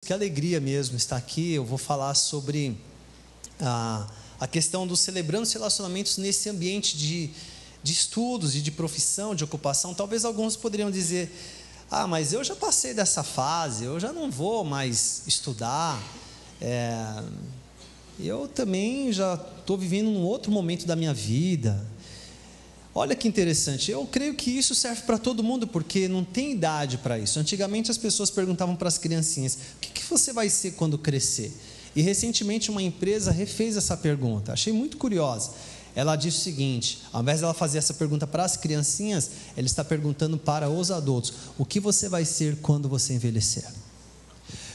Que alegria mesmo estar aqui. Eu vou falar sobre a questão dos celebrando os relacionamentos nesse ambiente de estudos e de profissão, de ocupação. Talvez alguns poderiam dizer: mas eu já passei dessa fase, eu já não vou mais estudar, eu também já estou vivendo um outro momento da minha vida. Olha que interessante, eu creio que isso serve para todo mundo, porque não tem idade para isso. Antigamente as pessoas perguntavam para as criancinhas: o que você vai ser quando crescer? E recentemente uma empresa refez essa pergunta, achei muito curiosa. Ela disse o seguinte: ao invés dela fazer essa pergunta para as criancinhas, ela está perguntando para os adultos: o que você vai ser quando você envelhecer?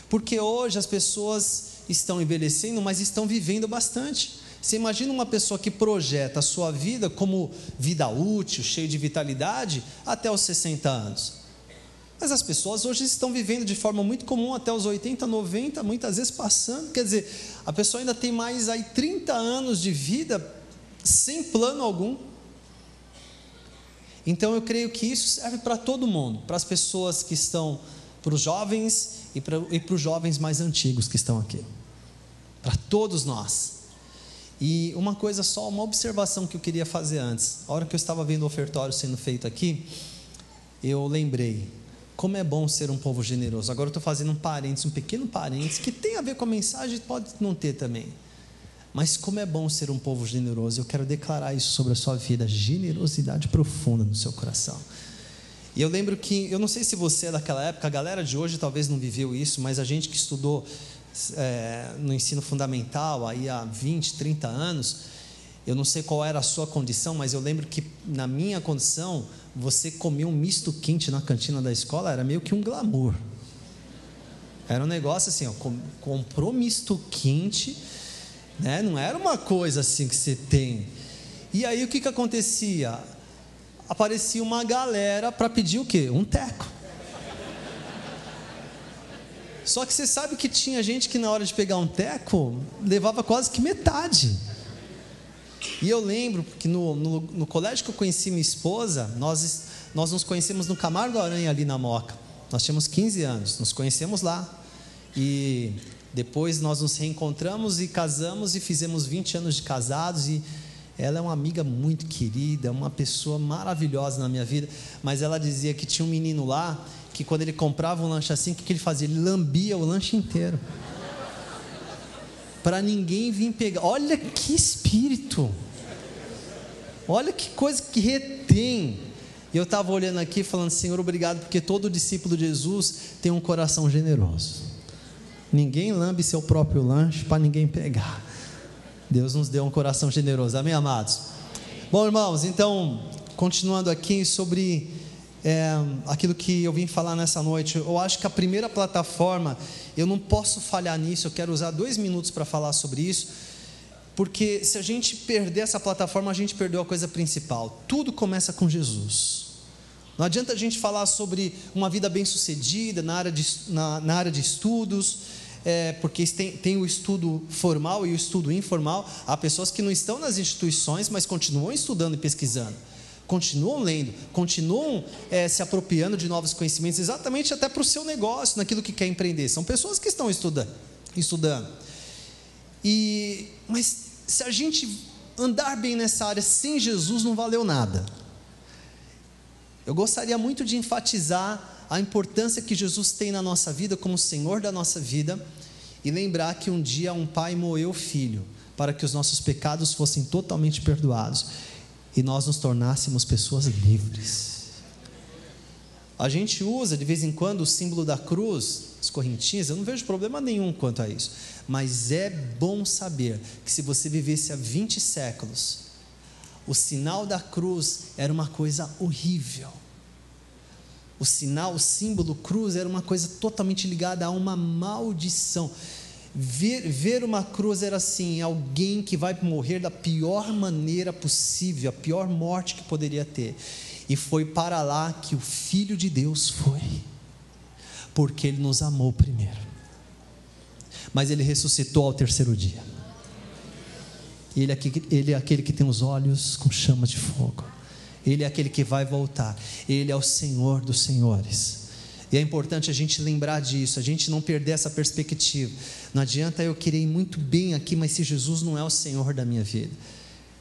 Porque hoje as pessoas estão envelhecendo, mas estão vivendo bastante. Você imagina uma pessoa que projeta a sua vida como vida útil, cheia de vitalidade, até os 60 anos. Mas as pessoas hoje estão vivendo de forma muito comum até os 80, 90, muitas vezes passando. Quer dizer, a pessoa ainda tem mais aí 30 anos de vida sem plano algum. Então eu creio que isso serve para todo mundo, para as pessoas que estão, para os jovens e para os jovens mais antigos que estão aqui. Para todos nós. E uma coisa só, uma observação que eu queria fazer antes. A hora que eu estava vendo o ofertório sendo feito aqui, eu lembrei como é bom ser um povo generoso. Agora eu estou fazendo um parênteses, um pequeno parênteses, que tem a ver com a mensagem, pode não ter também. Mas como é bom ser um povo generoso. Eu quero declarar isso sobre a sua vida, generosidade profunda no seu coração. E eu lembro que, eu não sei se você é daquela época, a galera de hoje talvez não viveu isso, mas a gente que estudou no ensino fundamental aí há 20, 30 anos, eu não sei qual era a sua condição, mas eu lembro que na minha condição, você comer um misto quente na cantina da escola era meio que um glamour. Era um negócio assim, comprou misto quente, né? Não era uma coisa assim que você tem. E aí o que acontecia? Aparecia uma galera para pedir o quê? Um teco. Só que você sabe que tinha gente que na hora de pegar um teco, levava quase que metade. E eu lembro que no colégio que eu conheci minha esposa, nós nos conhecemos no Camargo Aranha ali na Moca. Nós tínhamos 15 anos, nos conhecemos lá. E depois nós nos reencontramos e casamos e fizemos 20 anos de casados. E ela é uma amiga muito querida, uma pessoa maravilhosa na minha vida. Mas ela dizia que tinha um menino lá, que quando ele comprava um lanche assim, o que ele fazia? Ele lambia o lanche inteiro, para ninguém vir pegar. Olha que espírito, olha que coisa que retém. E eu estava olhando aqui falando: Senhor, obrigado, porque todo discípulo de Jesus tem um coração generoso. Ninguém lambe seu próprio lanche para ninguém pegar. Deus nos deu um coração generoso, amém, amados? Bom, irmãos, então, continuando aqui sobre aquilo que eu vim falar nessa noite. Eu acho que a primeira plataforma, eu não posso falhar nisso. Eu quero usar 2 minutos para falar sobre isso, porque se a gente perder essa plataforma, a gente perdeu a coisa principal. Tudo começa com Jesus. Não adianta a gente falar sobre uma vida bem sucedida na área de estudos, porque tem o estudo formal e o estudo informal. Há pessoas que não estão nas instituições, mas continuam estudando e pesquisando, continuam lendo, continuam se apropriando de novos conhecimentos, exatamente até para o seu negócio, naquilo que quer empreender. São pessoas que estão estudando. Mas se a gente andar bem nessa área sem Jesus, não valeu nada. Eu gostaria muito de enfatizar a importância que Jesus tem na nossa vida como Senhor da nossa vida, e lembrar que um dia um pai moeu o filho para que os nossos pecados fossem totalmente perdoados e nós nos tornássemos pessoas livres. A gente usa de vez em quando o símbolo da cruz, as correntinhas. Eu não vejo problema nenhum quanto a isso, mas é bom saber que se você vivesse há 20 séculos, o sinal da cruz era uma coisa horrível. O símbolo cruz era uma coisa totalmente ligada a uma maldição. Ver uma cruz era assim: alguém que vai morrer da pior maneira possível, a pior morte que poderia ter. E foi para lá que o Filho de Deus foi, porque Ele nos amou primeiro. Mas Ele ressuscitou ao 3º dia. Ele é aquele que tem os olhos com chamas de fogo. Ele é aquele que vai voltar. Ele é o Senhor dos senhores. E é importante a gente lembrar disso, a gente não perder essa perspectiva. Não adianta eu querer ir muito bem aqui, mas se Jesus não é o Senhor da minha vida.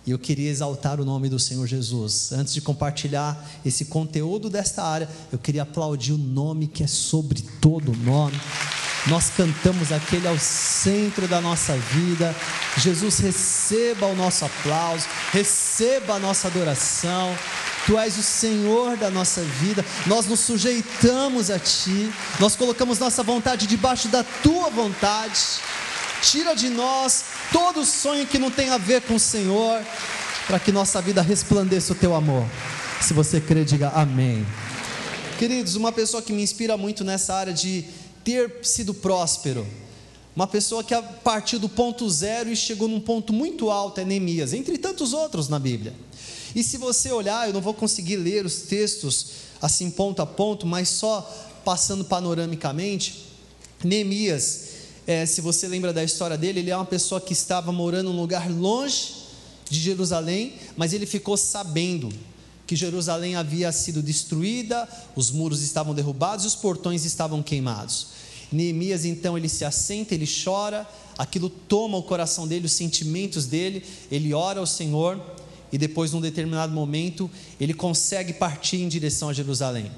E eu queria exaltar o nome do Senhor Jesus. Antes de compartilhar esse conteúdo desta área, eu queria aplaudir o nome que é sobre todo nome. Nós cantamos aquele ao centro da nossa vida. Jesus, receba o nosso aplauso, receba a nossa adoração. Tu és o Senhor da nossa vida. Nós nos sujeitamos a Ti. Nós colocamos nossa vontade debaixo da Tua vontade. Tira de nós todo sonho que não tem a ver com o Senhor, para que nossa vida resplandeça o Teu amor. Se você crê, diga amém. Queridos, uma pessoa que me inspira muito nessa área de ter sido próspero, uma pessoa que partiu do ponto zero e chegou num ponto muito alto, é Neemias, entre tantos outros na Bíblia. E se você olhar, eu não vou conseguir ler os textos assim ponto a ponto, mas só passando panoramicamente, Neemias, se você lembra da história dele, ele é uma pessoa que estava morando num lugar longe de Jerusalém, mas ele ficou sabendo que Jerusalém havia sido destruída, os muros estavam derrubados e os portões estavam queimados. Neemias então ele se assenta, ele chora, aquilo toma o coração dele, os sentimentos dele, ele ora ao Senhor e depois num determinado momento ele consegue partir em direção a Jerusalém.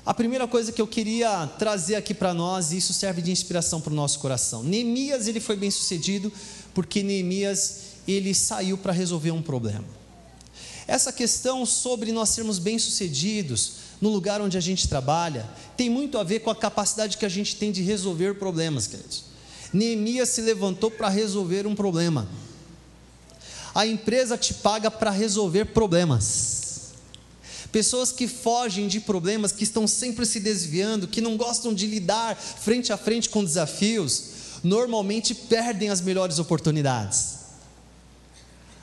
A primeira coisa que eu queria trazer aqui para nós, e isso serve de inspiração para o nosso coração, Neemias ele foi bem sucedido porque Neemias ele saiu para resolver um problema. Essa questão sobre nós sermos bem-sucedidos no lugar onde a gente trabalha tem muito a ver com a capacidade que a gente tem de resolver problemas, queridos. Neemias se levantou para resolver um problema. A empresa te paga para resolver problemas. Pessoas que fogem de problemas, que estão sempre se desviando, que não gostam de lidar frente a frente com desafios, normalmente perdem as melhores oportunidades.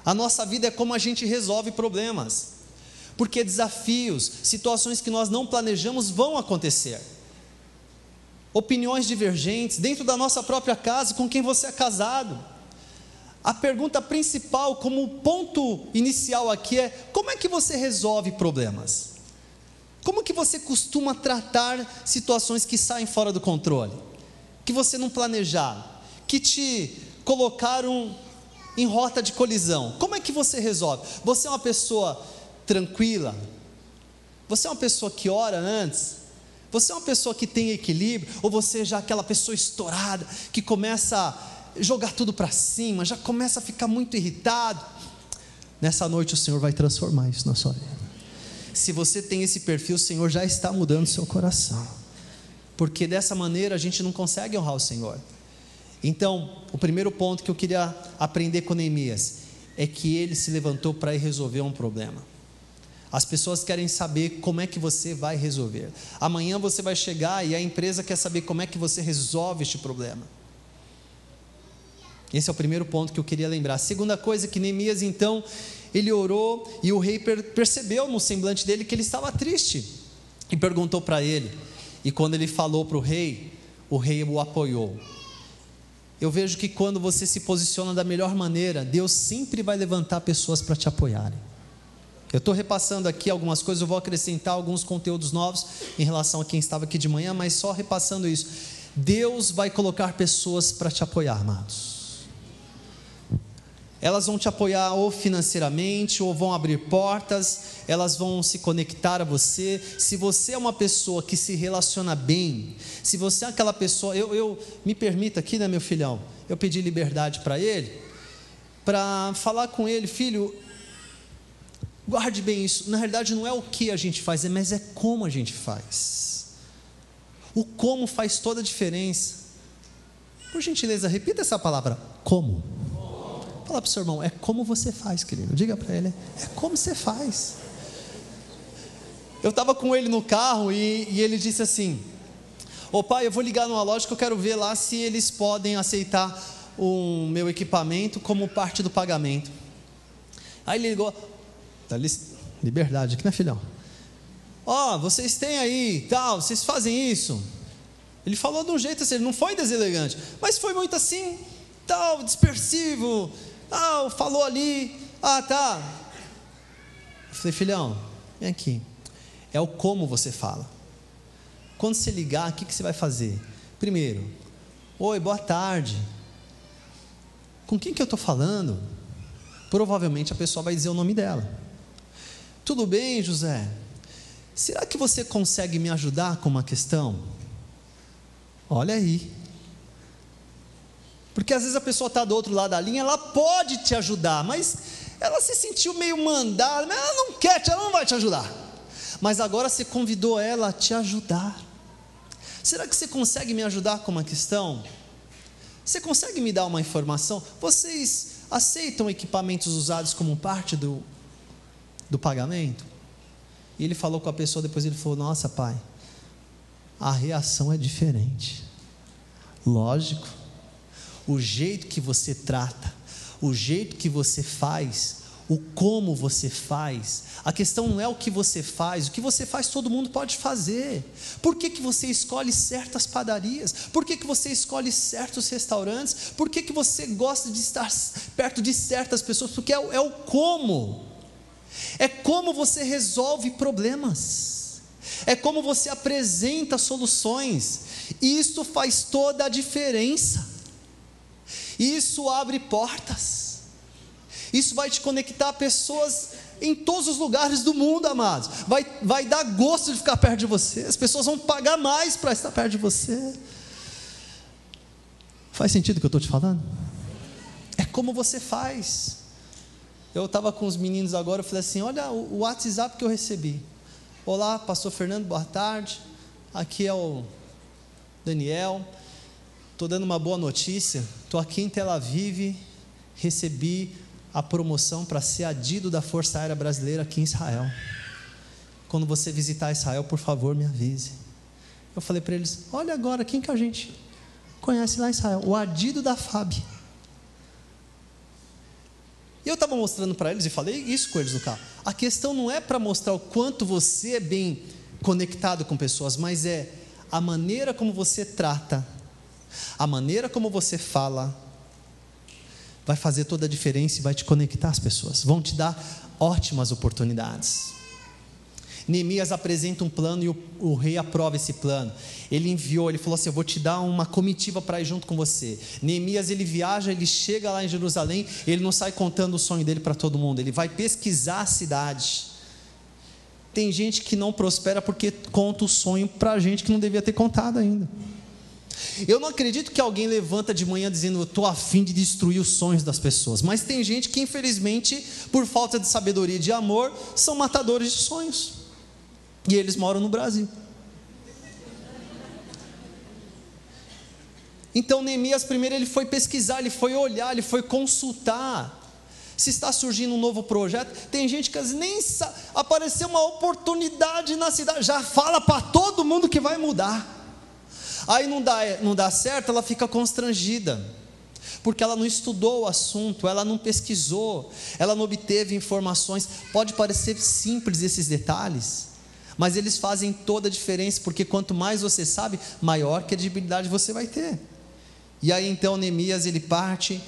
A nossa vida é como a gente resolve problemas, porque desafios, situações que nós não planejamos vão acontecer. Opiniões divergentes dentro da nossa própria casa, com quem você é casado. A pergunta principal, como ponto inicial aqui é: como é que você resolve problemas? Como que você costuma tratar situações que saem fora do controle? Que você não planejava, que te colocaram em rota de colisão? Como é que você resolve? Você é uma pessoa tranquila? Você é uma pessoa que ora antes? Você é uma pessoa que tem equilíbrio? Ou você já é aquela pessoa estourada, que começa a jogar tudo para cima, já começa a ficar muito irritado? Nessa noite o Senhor vai transformar isso na sua vida. Se você tem esse perfil, o Senhor já está mudando o seu coração, porque dessa maneira a gente não consegue honrar o Senhor. Então, o primeiro ponto que eu queria aprender com Neemias é que ele se levantou para ir resolver um problema. As pessoas querem saber como é que você vai resolver. Amanhã você vai chegar e a empresa quer saber como é que você resolve este problema. Esse é o primeiro ponto que eu queria lembrar. A segunda coisa é que Neemias então, ele orou e o rei percebeu no semblante dele que ele estava triste e perguntou para ele. E quando ele falou para o rei o apoiou. Eu vejo que quando você se posiciona da melhor maneira, Deus sempre vai levantar pessoas para te apoiarem. Eu estou repassando aqui algumas coisas, eu vou acrescentar alguns conteúdos novos em relação a quem estava aqui de manhã, mas só repassando isso. Deus vai colocar pessoas para te apoiar, amados. Elas vão te apoiar ou financeiramente, ou vão abrir portas, elas vão se conectar a você. Se você é uma pessoa que se relaciona bem, se você é aquela pessoa, me permita aqui, né, meu filhão, eu pedi liberdade para ele, para falar com ele: filho, guarde bem isso. Na realidade não é o que a gente faz, mas é como a gente faz. O como faz toda a diferença. Por gentileza, repita essa palavra: como. Fala para o seu irmão: é como você faz, querido. Diga para ele: é como você faz. Eu estava com ele no carro e ele disse assim: ô pai, eu vou ligar numa loja que eu quero ver lá se eles podem aceitar o meu equipamento como parte do pagamento. Aí ele ligou: dá liberdade aqui, né, filhão? Vocês têm aí, tal, vocês fazem isso. Ele falou de um jeito assim, ele não foi deselegante, mas foi muito assim, tal, dispersivo. Falou ali, tá. Eu falei: filhão, vem aqui. É o como você fala. quando você ligar, o que você vai fazer? Primeiro, oi, boa tarde. Com quem que eu estou falando? Provavelmente a pessoa vai dizer o nome dela. Tudo bem, José? Será que você consegue me ajudar com uma questão? Olha aí. Porque às vezes a pessoa está do outro lado da linha, ela pode te ajudar, mas ela se sentiu meio mandada, mas ela não quer, ela não vai te ajudar. Mas agora você convidou ela a te ajudar. Será que você consegue me ajudar com uma questão? Você consegue me dar uma informação? Vocês aceitam equipamentos usados como parte do pagamento? E ele falou com a pessoa, depois ele falou: nossa, pai, a reação é diferente. Lógico, o jeito que você trata, o jeito que você faz, o como você faz, a questão não é o que você faz, o que você faz todo mundo pode fazer. Por que você escolhe certas padarias? Por que você escolhe certos restaurantes? Por que você gosta de estar perto de certas pessoas? Porque é o como. É como você resolve problemas, é como você apresenta soluções. Isso faz toda a diferença. Isso abre portas. Isso vai te conectar a pessoas em todos os lugares do mundo, amados. Vai dar gosto de ficar perto de você. As pessoas vão pagar mais para estar perto de você. Faz sentido o que eu estou te falando? É como você faz. Eu estava com os meninos agora, eu falei assim: olha o WhatsApp que eu recebi. Olá, pastor Fernando, boa tarde. Aqui é o Daniel. Estou dando uma boa notícia. Estou aqui em Tel Aviv. Recebi a promoção para ser adido da Força Aérea Brasileira aqui em Israel. Quando você visitar Israel, por favor, me avise. Eu falei para eles: olha agora, quem que a gente conhece lá em Israel? O adido da FAB. E eu estava mostrando para eles, e falei isso com eles no carro. A questão não é para mostrar o quanto você é bem conectado com pessoas, mas é a maneira como você trata, a maneira como você fala, vai fazer toda a diferença e vai te conectar às pessoas, vão te dar ótimas oportunidades. Neemias apresenta um plano e o rei aprova esse plano. Ele enviou, ele falou assim: eu vou te dar uma comitiva para ir junto com você. Neemias, ele viaja, ele chega lá em Jerusalém, ele não sai contando o sonho dele para todo mundo, ele vai pesquisar a cidade. Tem gente que não prospera porque conta o sonho para gente que não devia ter contado ainda. Eu não acredito que alguém levanta de manhã dizendo: eu estou a fim de destruir os sonhos das pessoas. Mas tem gente que, infelizmente, por falta de sabedoria e de amor, são matadores de sonhos. E eles moram no Brasil. Então Neemias primeiro ele foi pesquisar, ele foi olhar, ele foi consultar se está surgindo um novo projeto. Tem gente que às vezes nem sabe, apareceu uma oportunidade na cidade, já fala para todo mundo que vai mudar. Aí não dá certo, ela fica constrangida, porque ela não estudou o assunto, ela não pesquisou, ela não obteve informações. Pode parecer simples esses detalhes, mas eles fazem toda a diferença, porque quanto mais você sabe, maior credibilidade você vai ter. E aí então Neemias ele parte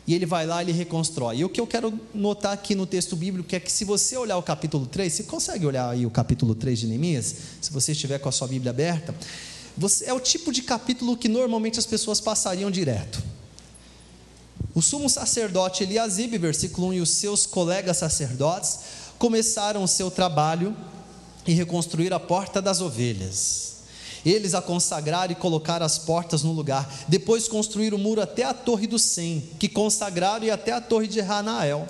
e ele vai lá, ele reconstrói. E o que eu quero notar aqui no texto bíblico é que, se você olhar o capítulo 3, você consegue olhar aí o capítulo 3 de Neemias, se você estiver com a sua Bíblia aberta, é o tipo de capítulo que normalmente as pessoas passariam direto. O sumo sacerdote Eliasibe, versículo 1, e os seus colegas sacerdotes começaram o seu trabalho e reconstruir a porta das ovelhas. Eles a consagraram e colocaram as portas no lugar. Depois construíram o muro até a torre do Sem, que consagraram, e até a torre de Hanael.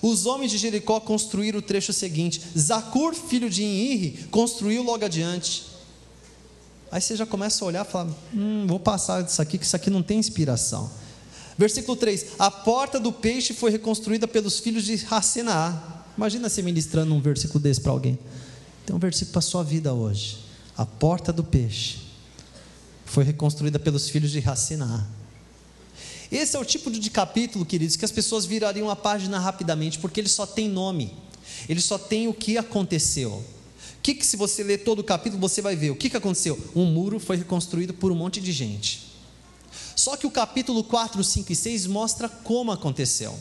Os homens de Jericó construíram o trecho seguinte. Zacur, filho de Inri, construiu logo adiante. Aí você já começa a olhar e falar: vou passar disso aqui, que isso aqui não tem inspiração. Versículo 3: a porta do peixe foi reconstruída pelos filhos de Hassenaá. Imagina você ministrando um versículo desse para alguém. Tem um versículo para a sua vida hoje. A porta do peixe foi reconstruída pelos filhos de Hassenaá. Esse é o tipo de capítulo, queridos, que as pessoas virariam a página rapidamente, porque ele só tem nome, ele só tem o que aconteceu. Que se você ler todo o capítulo, você vai ver o que aconteceu. Um muro foi reconstruído por um monte de gente. Só que o capítulo 4, 5 e 6 mostra como aconteceu.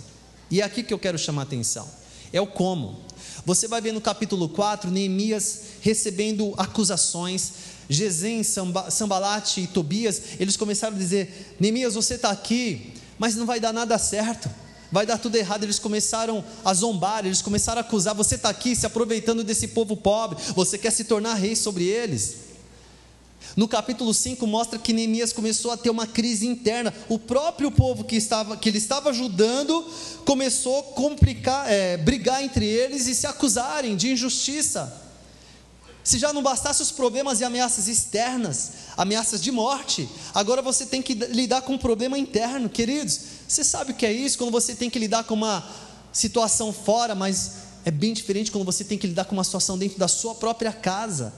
E é aqui que eu quero chamar a atenção. É o como. Você vai ver no capítulo 4, Neemias recebendo acusações, Gesem, Sambalate e Tobias, eles começaram a dizer: Neemias, você está aqui, mas não vai dar nada certo, vai dar tudo errado. Eles começaram a zombar, eles começaram a acusar: você está aqui se aproveitando desse povo pobre, você quer se tornar rei sobre eles. No capítulo 5 mostra que Neemias começou a ter uma crise interna. O próprio povo que ele estava ajudando começou a brigar entre eles e se acusarem de injustiça. Se já não bastasse os problemas e ameaças externas, ameaças de morte, agora você tem que lidar com um problema interno. Queridos, você sabe o que é isso? Quando você tem que lidar com uma situação fora, mas é bem diferente quando você tem que lidar com uma situação dentro da sua própria casa,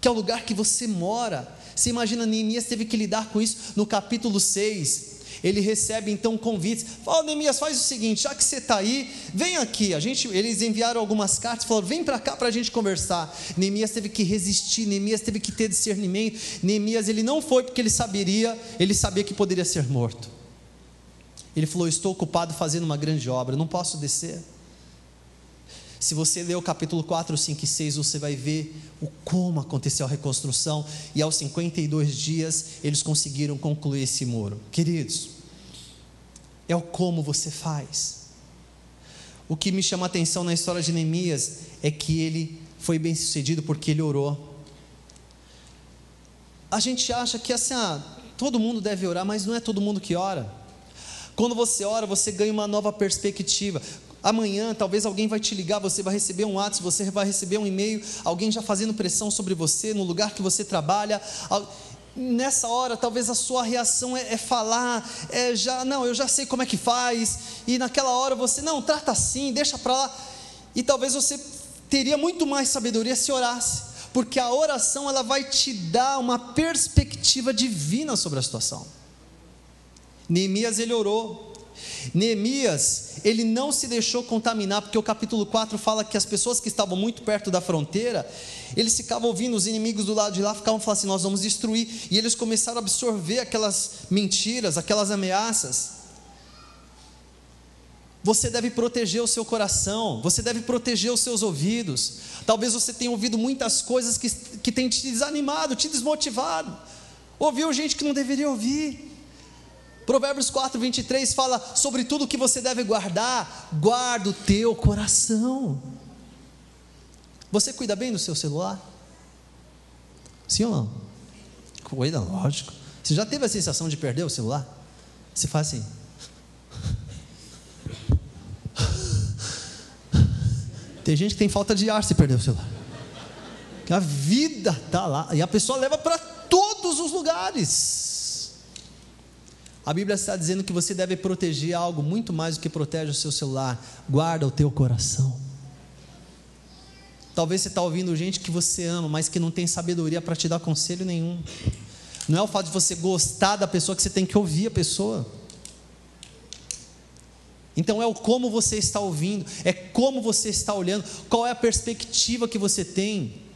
que é o lugar que você mora. Você imagina, Neemias teve que lidar com isso. No capítulo 6, ele recebe então convites. Fala: Neemias, faz o seguinte, já que você está aí, vem aqui. Eles enviaram algumas cartas, falaram: vem para cá para a gente conversar. Neemias teve que resistir, Neemias teve que ter discernimento. Neemias, ele não foi porque ele sabia que poderia ser morto. Ele falou: estou ocupado fazendo uma grande obra, não posso descer. Se você ler o capítulo 4, 5 e 6, você vai ver como aconteceu a reconstrução, e aos 52 dias, eles conseguiram concluir esse muro. Queridos, é o como você faz. O que me chama a atenção na história de Neemias, é que ele foi bem sucedido porque ele orou. A gente acha que assim, todo mundo deve orar, mas não é todo mundo que ora. Quando você ora, você ganha uma nova perspectiva. Amanhã talvez alguém vai te ligar, você vai receber um WhatsApp, você vai receber um e-mail, alguém já fazendo pressão sobre você, no lugar que você trabalha. Nessa hora talvez a sua reação é falar, eu já sei como é que faz, e naquela hora você, não, trata assim, deixa para lá, e talvez você teria muito mais sabedoria se orasse, porque a oração ela vai te dar uma perspectiva divina sobre a situação. Neemias, ele orou. Neemias, ele não se deixou contaminar, porque o capítulo 4 fala que as pessoas que estavam muito perto da fronteira, eles ficavam ouvindo, os inimigos do lado de lá ficavam falando assim: nós vamos destruir, e eles começaram a absorver aquelas mentiras, aquelas ameaças. Você deve proteger o seu coração, você deve proteger os seus ouvidos. Talvez você tenha ouvido muitas coisas que tem te desanimado, te desmotivado, ouviu gente que não deveria ouvir. Provérbios 4, 23 fala sobre tudo que você deve guardar. Guarda o teu coração. Você cuida bem do seu celular? Sim ou não? Cuida, lógico. Você já teve a sensação de perder o celular? Você faz assim. Tem gente que tem falta de ar se perder o celular. A vida está lá e a pessoa leva para todos os lugares. A Bíblia está dizendo que você deve proteger algo muito mais do que protege o seu celular. Guarda o teu coração. Talvez você está ouvindo gente que você ama, mas que não tem sabedoria para te dar conselho nenhum. Não é o fato de você gostar da pessoa que você tem que ouvir a pessoa. Então é o como você está ouvindo, é como você está olhando, qual é a perspectiva que você tem,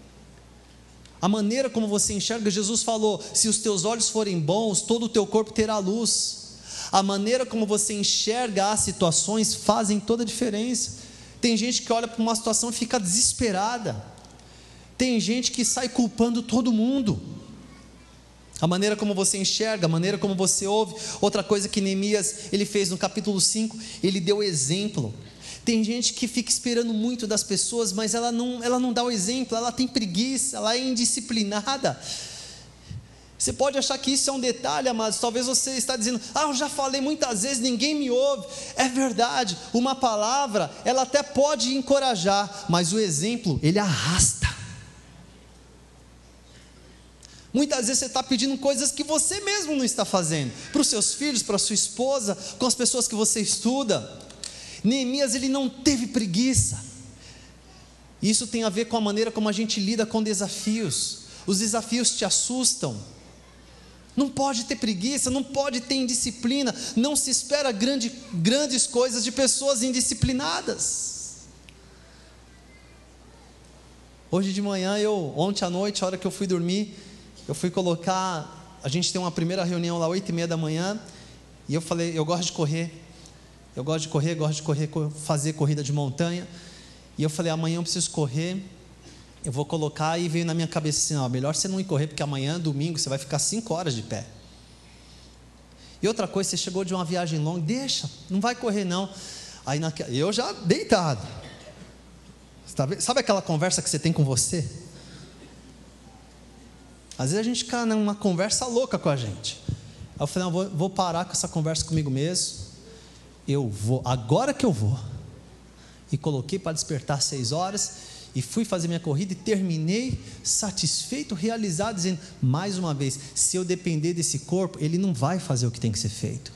a maneira como você enxerga. Jesus falou: se os teus olhos forem bons, todo o teu corpo terá luz. A maneira como você enxerga as situações fazem toda a diferença. Tem gente que olha para uma situação e fica desesperada, tem gente que sai culpando todo mundo. A maneira como você enxerga, a maneira como você ouve. Outra coisa que Neemias ele fez no capítulo 5, ele deu exemplo. Tem gente que fica esperando muito das pessoas, mas ela não dá o exemplo, ela tem preguiça, ela é indisciplinada. Você pode achar que isso é um detalhe, mas talvez você está dizendo: eu já falei muitas vezes, ninguém me ouve. É verdade, uma palavra, ela até pode encorajar, mas o exemplo, ele arrasta. Muitas vezes você está pedindo coisas que você mesmo não está fazendo, para os seus filhos, para a sua esposa, com as pessoas que você estuda. Neemias, ele não teve preguiça. Isso tem a ver com a maneira como a gente lida com desafios. Os desafios te assustam. Não pode ter preguiça, não pode ter indisciplina. Não se espera grandes coisas de pessoas indisciplinadas. Hoje de manhã, ontem à noite, a hora que eu fui dormir, eu fui colocar, a gente tem uma primeira reunião lá 8h30 da manhã, e eu falei: eu gosto de correr, fazer corrida de montanha, e eu falei: amanhã eu preciso correr, eu vou colocar, e veio na minha cabeça assim, ó, melhor você não ir correr, porque amanhã, domingo, você vai ficar 5 horas de pé. E outra coisa, você chegou de uma viagem longa, deixa, não vai correr não. Aí eu já deitado. Sabe aquela conversa que você tem com você? Às vezes a gente fica numa conversa louca com a gente. Aí eu falei, não, vou parar com essa conversa comigo mesmo. Eu vou, agora que eu vou. E coloquei para despertar 6 horas, e fui fazer minha corrida, e terminei satisfeito, realizado, dizendo, mais uma vez, se eu depender desse corpo, ele não vai fazer o que tem que ser feito.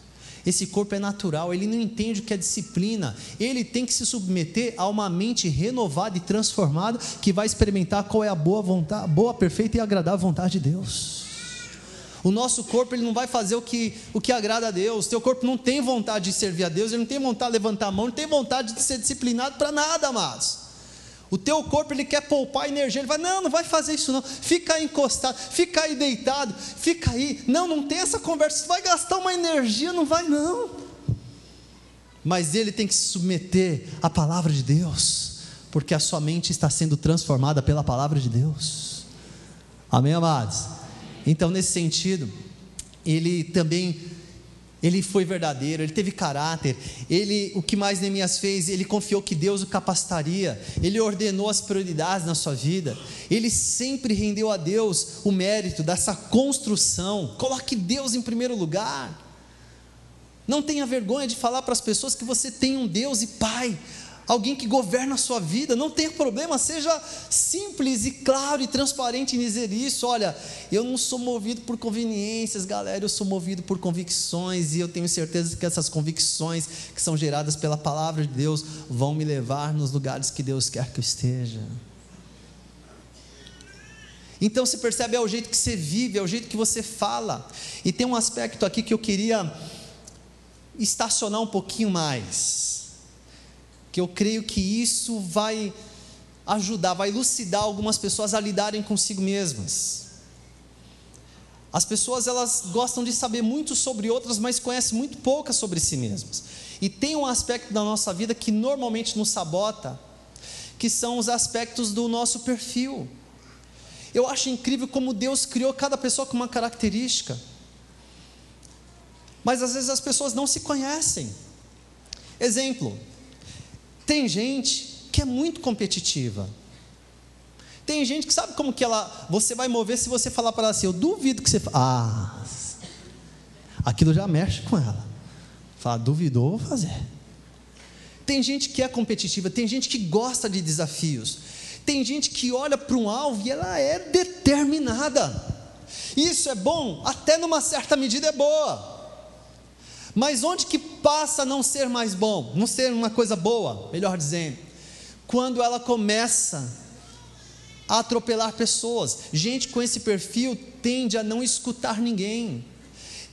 Esse corpo é natural, ele não entende o que é disciplina, ele tem que se submeter a uma mente renovada e transformada, que vai experimentar qual é a boa, perfeita e agradável vontade de Deus. O nosso corpo, ele não vai fazer o que agrada a Deus. Teu corpo não tem vontade de servir a Deus, ele não tem vontade de levantar a mão, não tem vontade de ser disciplinado para nada, amados. O teu corpo, ele quer poupar energia, ele vai, não vai fazer isso não, fica aí encostado, fica aí deitado, fica aí, não tem essa conversa, vai gastar uma energia, não vai não. Mas ele tem que se submeter à palavra de Deus, porque a sua mente está sendo transformada pela palavra de Deus. Amém, amados? Então, nesse sentido, ele foi verdadeiro, ele teve caráter, o que mais Neemias fez? Ele confiou que Deus o capacitaria, ele ordenou as prioridades na sua vida, ele sempre rendeu a Deus o mérito dessa construção. Coloque Deus em primeiro lugar, não tenha vergonha de falar para as pessoas que você tem um Deus e Pai, alguém que governa a sua vida. Não tenha problema, seja simples e claro e transparente em dizer isso. Olha, eu não sou movido por conveniências, galera, eu sou movido por convicções, e eu tenho certeza que essas convicções que são geradas pela palavra de Deus vão me levar nos lugares que Deus quer que eu esteja. Então você percebe, é o jeito que você vive, é o jeito que você fala. E tem um aspecto aqui que eu queria estacionar um pouquinho mais, que eu creio que isso vai ajudar, vai elucidar algumas pessoas a lidarem consigo mesmas. As pessoas, elas gostam de saber muito sobre outras, mas conhecem muito pouco sobre si mesmas. E tem um aspecto da nossa vida que normalmente nos sabota, que são os aspectos do nosso perfil. Eu acho incrível como Deus criou cada pessoa com uma característica, mas às vezes as pessoas não se conhecem. Exemplo, tem gente que é muito competitiva. Tem gente que sabe como que você vai mover se você falar para ela assim, eu duvido que você... aquilo já mexe com ela. Fala, duvidou, vou fazer. Tem gente que é competitiva, tem gente que gosta de desafios. Tem gente que olha para um alvo e ela é determinada. Isso é bom, até numa certa medida é boa. Mas onde que passa a não ser mais bom, não ser uma coisa boa, melhor dizendo, quando ela começa a atropelar pessoas. Gente com esse perfil tende a não escutar ninguém.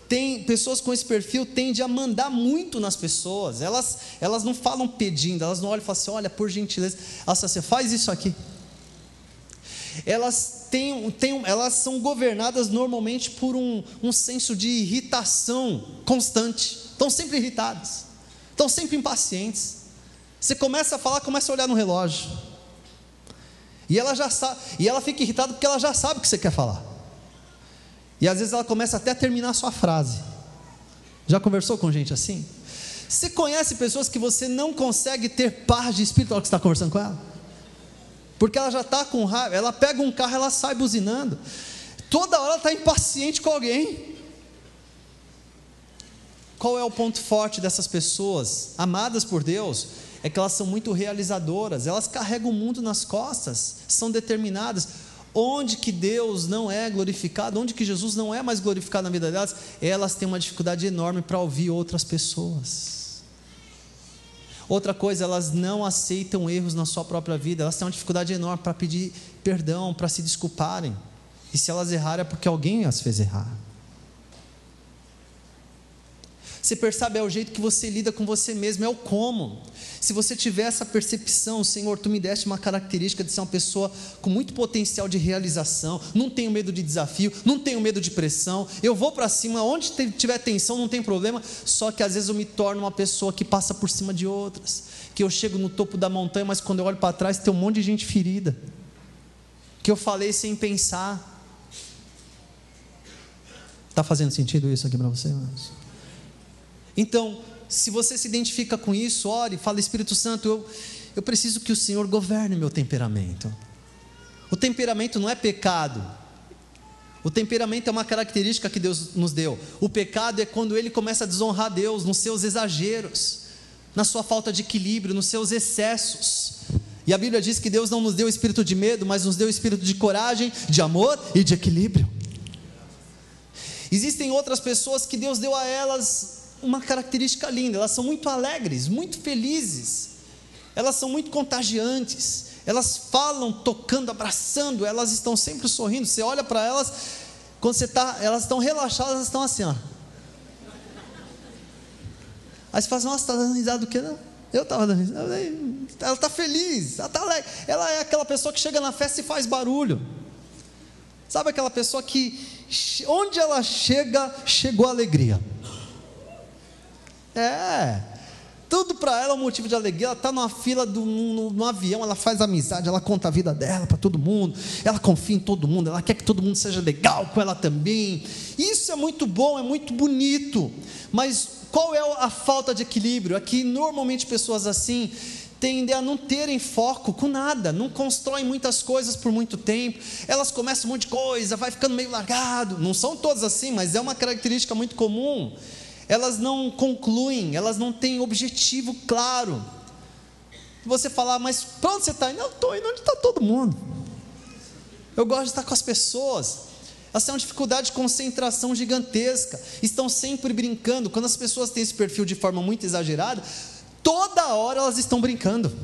Tem pessoas com esse perfil tendem a mandar muito nas pessoas. Elas não falam pedindo, elas não olham e falam assim, olha, por gentileza, elas falam assim, faz isso aqui. Elas são governadas normalmente por um senso de irritação constante. Estão sempre irritadas, estão sempre impacientes. Você começa a falar, começa a olhar no relógio, e ela já sabe, e ela fica irritada porque ela já sabe o que você quer falar. E às vezes ela começa até a terminar a sua frase. Já conversou com gente assim? Você conhece pessoas que você não consegue ter paz de espírito na hora que você está conversando com ela? Porque ela já está com raiva, ela pega um carro, ela sai buzinando, toda hora ela está impaciente com alguém. Qual é o ponto forte dessas pessoas, amadas por Deus? É que elas são muito realizadoras, elas carregam o mundo nas costas, são determinadas. Onde que Deus não é glorificado, onde que Jesus não é mais glorificado na vida delas, elas têm uma dificuldade enorme para ouvir outras pessoas. Outra coisa, elas não aceitam erros na sua própria vida, elas têm uma dificuldade enorme para pedir perdão, para se desculparem, e se elas errarem é porque alguém as fez errar. Você percebe, é o jeito que você lida com você mesmo, é o como. Se você tiver essa percepção, Senhor, Tu me deste uma característica de ser uma pessoa com muito potencial de realização, não tenho medo de desafio, não tenho medo de pressão, eu vou para cima, onde tiver tensão não tem problema, só que às vezes eu me torno uma pessoa que passa por cima de outras, que eu chego no topo da montanha, mas quando eu olho para trás tem um monte de gente ferida. que eu falei sem pensar. Está fazendo sentido isso aqui para você, irmãos? Então, se você se identifica com isso, ore, fala: Espírito Santo, eu preciso que o Senhor governe meu temperamento. O temperamento não é pecado. O temperamento é uma característica que Deus nos deu. O pecado é quando ele começa a desonrar Deus nos seus exageros, na sua falta de equilíbrio, nos seus excessos. E a Bíblia diz que Deus não nos deu espírito de medo, mas nos deu espírito de coragem, de amor e de equilíbrio. Existem outras pessoas que Deus deu a elas uma característica linda. Elas são muito alegres, muito felizes. Elas são muito contagiantes. Elas falam tocando, abraçando. Elas estão sempre sorrindo. Você olha para elas, quando elas estão relaxadas, elas estão assim, ó. Aí você fala assim: nossa, está dando risada do quê? Não, eu estava dando risada. Ela está feliz, ela está alegre. Ela é aquela pessoa que chega na festa e faz barulho. Sabe aquela pessoa que, onde ela chega, chegou a alegria. Tudo para ela é um motivo de alegria. Ela está numa fila no avião, ela faz amizade, ela conta a vida dela para todo mundo, ela confia em todo mundo, ela quer que todo mundo seja legal com ela também. Isso é muito bom, é muito bonito. Mas qual é a falta de equilíbrio? É que normalmente pessoas assim tendem a não terem foco com nada, não constroem muitas coisas por muito tempo. Elas começam um monte de coisa, vai ficando meio largado. Não são todas assim, mas é uma característica muito comum. Elas não concluem, elas não têm objetivo claro. Você falar: mas para onde você está indo? Eu estou indo onde está todo mundo. Eu gosto de estar com as pessoas. Elas têm uma dificuldade de concentração gigantesca, estão sempre brincando. Quando as pessoas têm esse perfil de forma muito exagerada, toda hora elas estão brincando.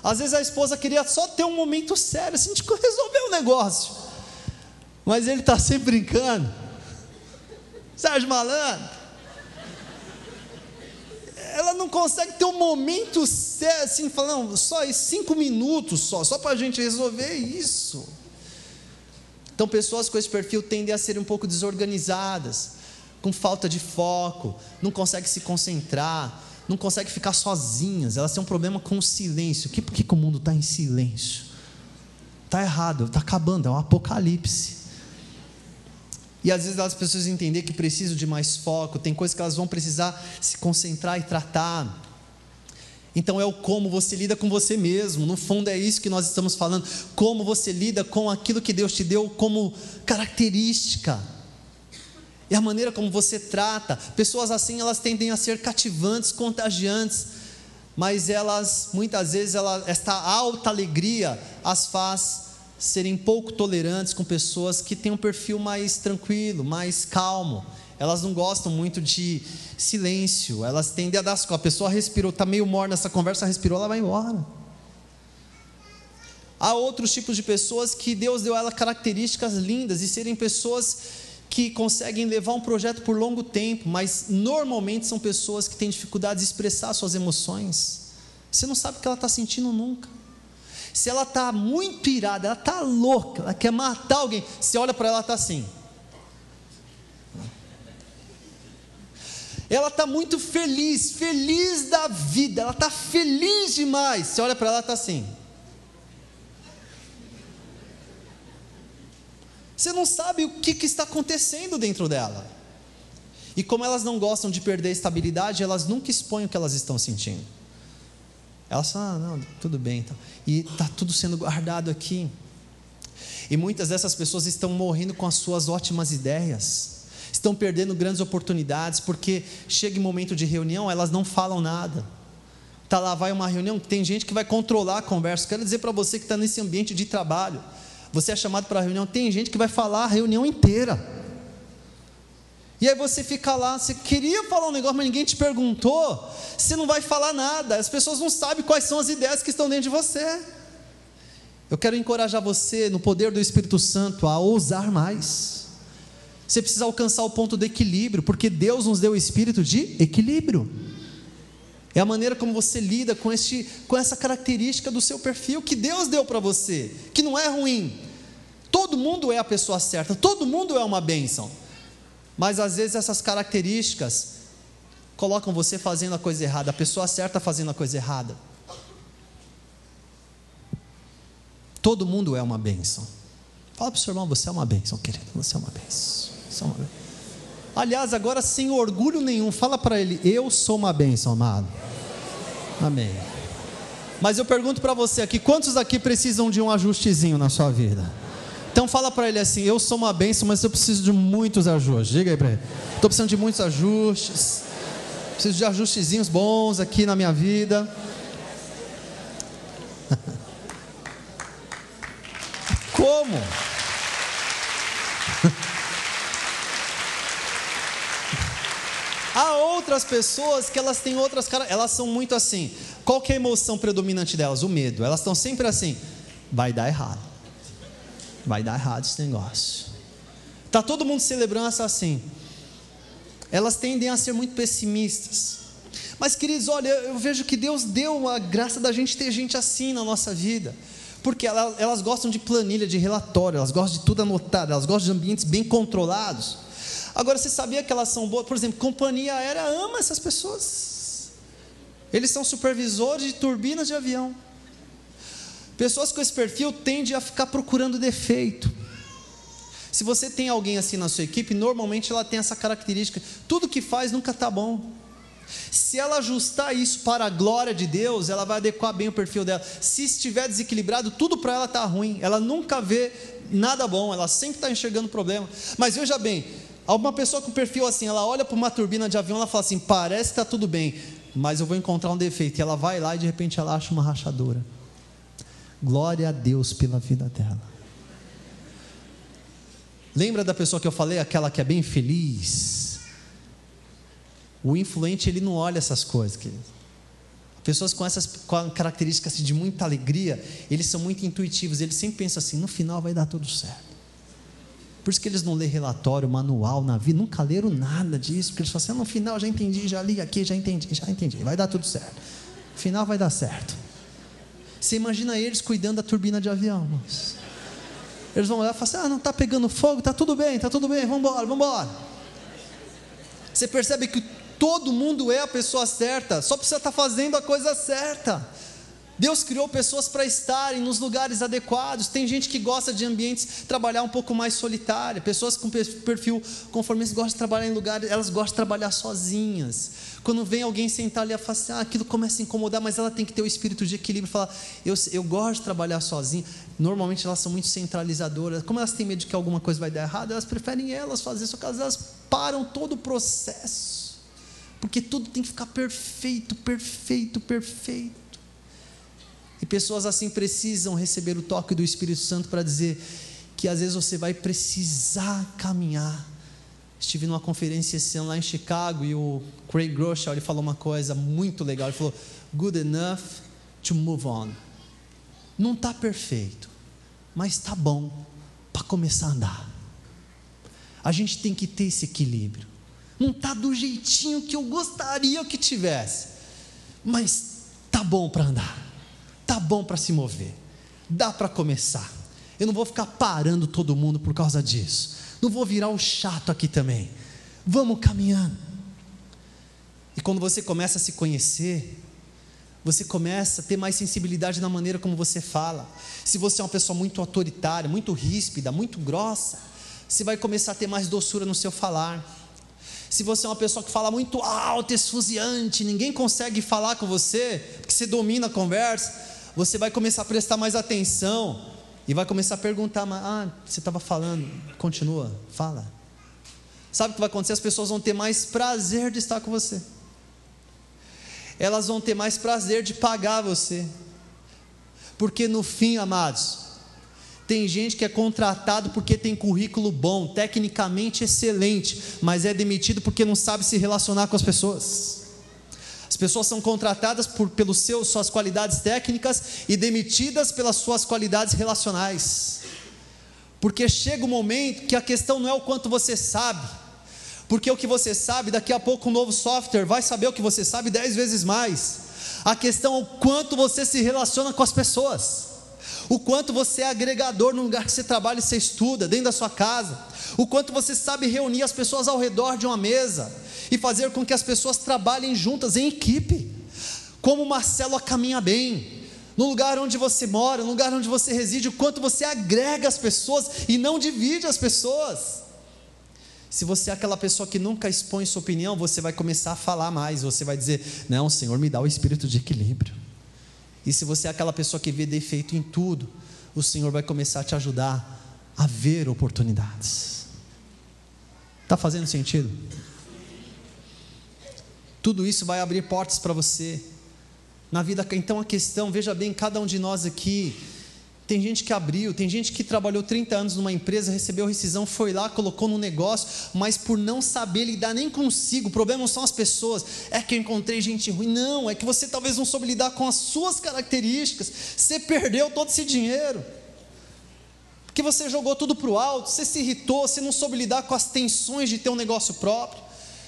Às vezes a esposa queria só ter um momento sério, assim, de resolver o negócio, mas ele está sempre brincando. Sérgio Malandro, ela não consegue ter um momento sério, assim, falando, só 5 minutos só para a gente resolver isso. Então pessoas com esse perfil tendem a ser um pouco desorganizadas, com falta de foco, não conseguem se concentrar, não conseguem ficar sozinhas. Elas têm um problema com o silêncio. Por que o mundo está em silêncio? Está errado, está acabando, é um apocalipse. E às vezes as pessoas entendem que precisam de mais foco, tem coisas que elas vão precisar se concentrar e tratar. Então é o como você lida com você mesmo. No fundo é isso que nós estamos falando. Como você lida com aquilo que Deus te deu como característica. E a maneira como você trata. Pessoas assim, elas tendem a ser cativantes, contagiantes. Mas elas, muitas vezes, esta alta alegria as faz serem pouco tolerantes com pessoas que têm um perfil mais tranquilo, mais calmo. Elas não gostam muito de silêncio. Elas tendem a dar, a pessoa respirou, está meio morna nessa conversa, respirou, ela vai embora. Há outros tipos de pessoas que Deus deu a elas características lindas, e serem pessoas que conseguem levar um projeto por longo tempo, mas normalmente são pessoas que têm dificuldade de expressar suas emoções. Você não sabe o que ela está sentindo nunca. Se ela está muito irada, ela está louca, ela quer matar alguém, você olha para ela, ela está assim. Ela está muito feliz, feliz da vida, ela está feliz demais, você olha para ela, ela está assim. Você não sabe o que está acontecendo dentro dela. E como elas não gostam de perder a estabilidade, elas nunca expõem o que elas estão sentindo. Elas falam: não, tudo bem, então. E está tudo sendo guardado aqui. E muitas dessas pessoas estão morrendo com as suas ótimas ideias, estão perdendo grandes oportunidades, porque chega em momento de reunião, elas não falam nada. Tá lá, vai uma reunião, tem gente que vai controlar a conversa. Quero dizer para você que está nesse ambiente de trabalho, você é chamado para a reunião, tem gente que vai falar a reunião inteira. E aí você fica lá, você queria falar um negócio, mas ninguém te perguntou, você não vai falar nada. As pessoas não sabem quais são as ideias que estão dentro de você. Eu quero encorajar você, no poder do Espírito Santo, a ousar mais. Você precisa alcançar o ponto do equilíbrio, porque Deus nos deu o espírito de equilíbrio. É a maneira como você lida com essa característica do seu perfil, que Deus deu para você, que não é ruim. Todo mundo é a pessoa certa, todo mundo é uma bênção. Mas às vezes essas características colocam você fazendo a coisa errada, a pessoa certa fazendo a coisa errada. Todo mundo é uma bênção. Fala para o seu irmão, você é uma bênção, querido. Você é uma bênção. Você é uma bênção. Aliás, agora sem orgulho nenhum, fala para ele, eu sou uma bênção, amado. Amém. Mas eu pergunto para você aqui, quantos aqui precisam de um ajustezinho na sua vida? Então fala para ele assim, eu sou uma bênção, mas eu preciso de muitos ajustes. Diga aí para ele, estou precisando de muitos ajustes. Preciso de ajustezinhos bons aqui na minha vida. Como? Há outras pessoas que elas têm outras caras, elas são muito assim. Qual que é a emoção predominante delas? O medo. Elas estão sempre assim, vai dar errado. Vai dar errado esse negócio. Está todo mundo celebrando assim. Elas tendem a ser muito pessimistas. Mas queridos, olha, eu vejo que Deus deu a graça da gente ter gente assim na nossa vida. Porque elas gostam de planilha, de relatório, elas gostam de tudo anotado, elas gostam de ambientes bem controlados. Agora, você sabia que elas são boas? Por exemplo, companhia aérea ama essas pessoas. Eles são supervisores de turbinas de avião. Pessoas com esse perfil tendem a ficar procurando defeito. Se você tem alguém assim na sua equipe, normalmente ela tem essa característica, tudo que faz nunca está bom. Se ela ajustar isso para a glória de Deus, ela vai adequar bem o perfil dela. Se estiver desequilibrado, tudo para ela está ruim. Ela nunca vê nada bom, ela sempre está enxergando problema. Mas veja bem, uma pessoa com perfil assim, ela olha para uma turbina de avião, ela fala assim, parece que está tudo bem, mas eu vou encontrar um defeito. E ela vai lá e de repente ela acha uma rachadura. Glória a Deus pela vida dela. Lembra da pessoa que eu falei, aquela que é bem feliz? O influente, ele não olha essas coisas, querido. Pessoas com características de muita alegria, eles são muito intuitivos, eles sempre pensam assim, no final vai dar tudo certo. Por isso que eles não lêem relatório, manual na vida, nunca leram nada disso, porque eles falam assim, no final já entendi, já li aqui, já entendi, vai dar tudo certo. No final vai dar certo. Você imagina eles cuidando da turbina de avião, mas eles vão olhar e falar assim, não está pegando fogo, está tudo bem, vamos embora. Você percebe que todo mundo é a pessoa certa, só precisa estar fazendo a coisa certa. Deus criou pessoas para estarem nos lugares adequados. Tem gente que gosta de ambientes, trabalhar um pouco mais solitário. Pessoas com perfil conformista gostam de trabalhar em lugares, elas gostam de trabalhar sozinhas. Quando vem alguém sentar ali e falar assim, aquilo começa a incomodar, mas ela tem que ter o espírito de equilíbrio, falar, eu gosto de trabalhar sozinha. Normalmente elas são muito centralizadoras. Como elas têm medo de que alguma coisa vai dar errado, elas preferem elas fazer, só que elas param todo o processo. Porque tudo tem que ficar perfeito. E pessoas assim precisam receber o toque do Espírito Santo para dizer que às vezes você vai precisar caminhar. Estive numa conferência esse ano lá em Chicago e o Craig Groeschel, ele falou uma coisa muito legal, ele falou, good enough to move on. Não está perfeito, mas está bom para começar a andar. A gente tem que ter esse equilíbrio. Não está do jeitinho que eu gostaria que tivesse, mas está bom para andar. Está bom para se mover, dá para começar. Eu não vou ficar parando todo mundo por causa disso, não vou virar o chato aqui também. Vamos caminhando. E quando você começa a se conhecer, você começa a ter mais sensibilidade na maneira como você fala. Se você é uma pessoa muito autoritária, muito ríspida, muito grossa, você vai começar a ter mais doçura no seu falar. Se você é uma pessoa que fala muito alto, esfuziante, ninguém consegue falar com você, porque você domina a conversa, você vai começar a prestar mais atenção e vai começar a perguntar, você estava falando, continua, fala. Sabe o que vai acontecer? As pessoas vão ter mais prazer de estar com você. Elas vão ter mais prazer de pagar você. Porque no fim, amados, tem gente que é contratado porque tem currículo bom, tecnicamente excelente, mas é demitido porque não sabe se relacionar com as pessoas. As pessoas são contratadas pelas suas qualidades técnicas e demitidas pelas suas qualidades relacionais. Porque chega um momento que a questão não é o quanto você sabe, porque o que você sabe, daqui a pouco um novo software vai saber o que você sabe 10 vezes mais. A questão é o quanto você se relaciona com as pessoas, o quanto você é agregador no lugar que você trabalha e você estuda, dentro da sua casa, o quanto você sabe reunir as pessoas ao redor de uma mesa e fazer com que as pessoas trabalhem juntas em equipe. Como uma célula caminha bem, no lugar onde você mora, no lugar onde você reside, o quanto você agrega as pessoas e não divide as pessoas. Se você é aquela pessoa que nunca expõe sua opinião, você vai começar a falar mais, você vai dizer, não, Senhor, me dá o espírito de equilíbrio. E se você é aquela pessoa que vê defeito em tudo, o Senhor vai começar a te ajudar a ver oportunidades. Está fazendo sentido? Tudo isso vai abrir portas para você na vida. Então a questão, veja bem, cada um de nós aqui, tem gente que abriu, tem gente que trabalhou 30 anos numa empresa, recebeu rescisão, foi lá, colocou no negócio, mas por não saber lidar nem consigo, o problema não são as pessoas, é que eu encontrei gente ruim, não, é que você talvez não soube lidar com as suas características, você perdeu todo esse dinheiro, porque você jogou tudo para o alto, você se irritou, você não soube lidar com as tensões de ter um negócio próprio,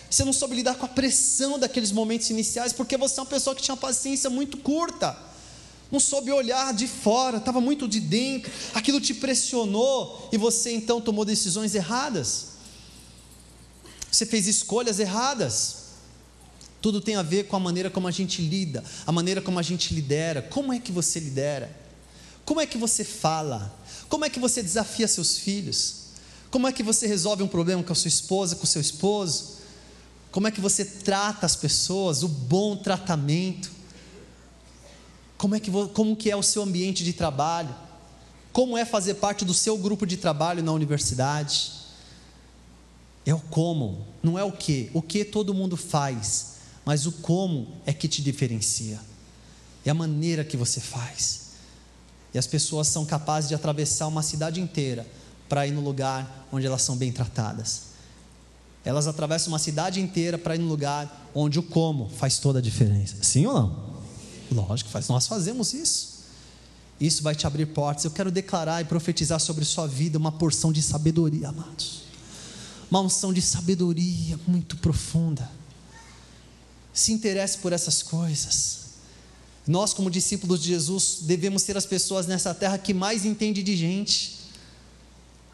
você não soube lidar com a pressão daqueles momentos iniciais, porque você é uma pessoa que tinha uma paciência muito curta, não soube olhar de fora, estava muito de dentro, aquilo te pressionou, e você então tomou decisões erradas, você fez escolhas erradas. Tudo tem a ver com a maneira como a gente lida, a maneira como a gente lidera. Como é que você lidera? Como é que você fala? Como é que você desafia seus filhos? Como é que você resolve um problema com a sua esposa, com o seu esposo? Como é que você trata as pessoas, o bom tratamento? Como que é o seu ambiente de trabalho? Como é fazer parte do seu grupo de trabalho na universidade? É o como, não é o que. O que todo mundo faz, mas o como é que te diferencia. É a maneira que você faz. E as pessoas são capazes de atravessar uma cidade inteira para ir no lugar onde elas são bem tratadas. Elas atravessam uma cidade inteira para ir no lugar onde o como faz toda a diferença. Sim ou não? Lógico que faz, nós fazemos isso. Isso vai te abrir portas. Eu quero declarar e profetizar sobre sua vida uma porção de sabedoria, amados. Uma unção de sabedoria muito profunda. Se interesse por essas coisas. Nós, como discípulos de Jesus, devemos ser as pessoas nessa terra que mais entende de gente.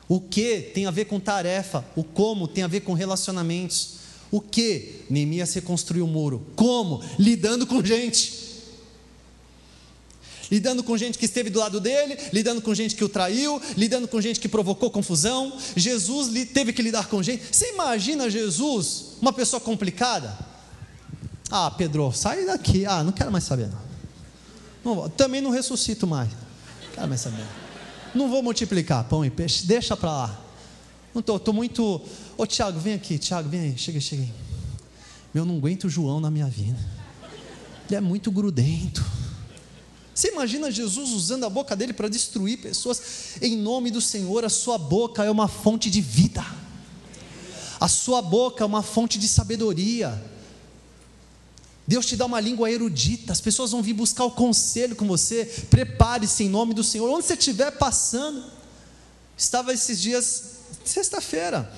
O que tem a ver com tarefa, o como tem a ver com relacionamentos. O que? Neemias reconstruiu o muro. Como? Lidando com gente. Lidando com gente que esteve do lado dele, lidando com gente que o traiu, lidando com gente que provocou confusão. Jesus teve que lidar com gente. Você imagina Jesus, uma pessoa complicada? Ah, Pedro, sai daqui. Ah, não quero mais saber não. Também não ressuscito mais. Não quero mais saber. Não vou multiplicar pão e peixe, deixa para lá. Não estou muito. Ô Tiago, vem aqui, Tiago, vem aí, chega aí. Eu não aguento o João na minha vida. Ele é muito grudento. Você imagina Jesus usando a boca dele para destruir pessoas? Em nome do Senhor, a sua boca é uma fonte de vida, a sua boca é uma fonte de sabedoria. Deus te dá uma língua erudita, as pessoas vão vir buscar o conselho com você. Prepare-se em nome do Senhor, onde você estiver passando. Estava esses dias, sexta-feira,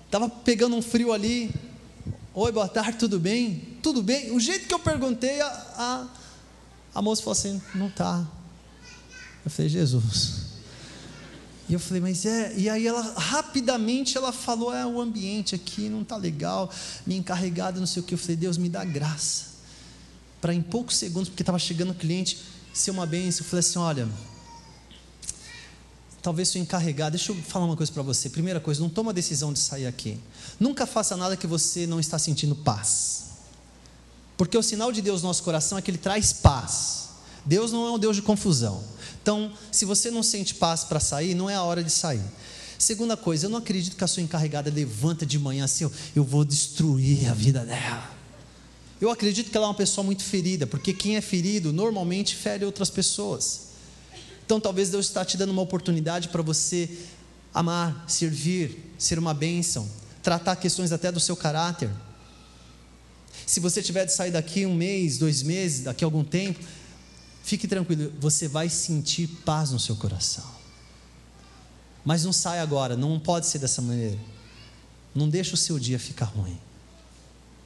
estava pegando um frio ali. Oi, boa tarde, tudo bem? Tudo bem? O jeito que eu perguntei, a moça falou assim, não está. Eu falei, Jesus. E eu falei, mas e aí ela, rapidamente ela falou, o ambiente aqui não está legal, minha encarregada não sei o que. Eu falei, Deus me dá graça, para em poucos segundos, porque estava chegando o cliente, ser uma bênção. Eu falei assim, olha, talvez sua encarregada, deixa eu falar uma coisa para você. Primeira coisa, não toma a decisão de sair aqui, nunca faça nada que você não está sentindo paz, porque o sinal de Deus no nosso coração é que Ele traz paz. Deus não é um Deus de confusão. Então, se você não sente paz para sair, não é a hora de sair. Segunda coisa, eu não acredito que a sua encarregada levanta de manhã assim, eu vou destruir a vida dela. Eu acredito que ela é uma pessoa muito ferida, porque quem é ferido normalmente fere outras pessoas. Então talvez Deus está te dando uma oportunidade para você amar, servir, ser uma bênção, tratar questões até do seu caráter. Se você tiver de sair daqui 1 mês, 2 meses, daqui a algum tempo, fique tranquilo, você vai sentir paz no seu coração. Mas não sai agora, não pode ser dessa maneira. Não deixa o seu dia ficar ruim.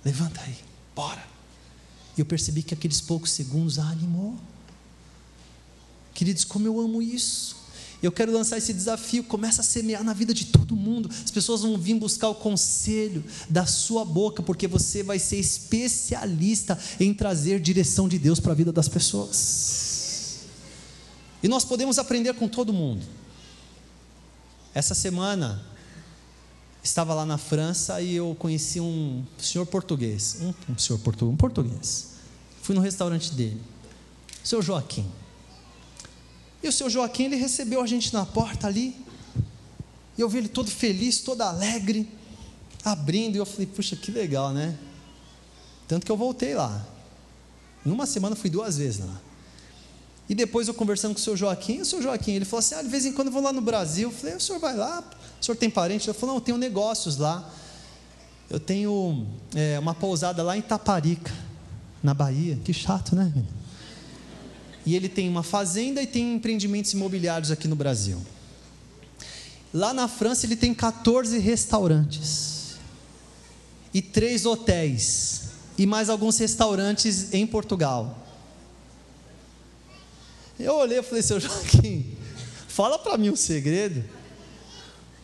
Levanta aí, bora. E eu percebi que aqueles poucos segundos animou. Queridos, como eu amo isso. Eu quero lançar esse desafio, começa a semear na vida de todo mundo. As pessoas vão vir buscar o conselho da sua boca, porque você vai ser especialista em trazer direção de Deus para a vida das pessoas. E nós podemos aprender com todo mundo. Essa semana, estava lá na França e eu conheci um senhor português, um português. Fui no restaurante dele, o seu Joaquim. E o seu Joaquim, ele recebeu a gente na porta ali, e eu vi ele todo feliz, todo alegre, abrindo, e eu falei, puxa, que legal, né? Tanto que eu voltei lá. Em uma semana fui 2 vezes lá. E depois eu conversando com o seu Joaquim, ele falou assim, de vez em quando eu vou lá no Brasil. Eu falei, o senhor vai lá? O senhor tem parente? Ele falou, não, eu tenho negócios lá. Eu tenho uma pousada lá em Taparica, na Bahia. Que chato, né? E ele tem uma fazenda e tem empreendimentos imobiliários aqui no Brasil. Lá na França ele tem 14 restaurantes e 3 hotéis e mais alguns restaurantes em Portugal. Eu olhei e falei, seu Joaquim, fala para mim um segredo.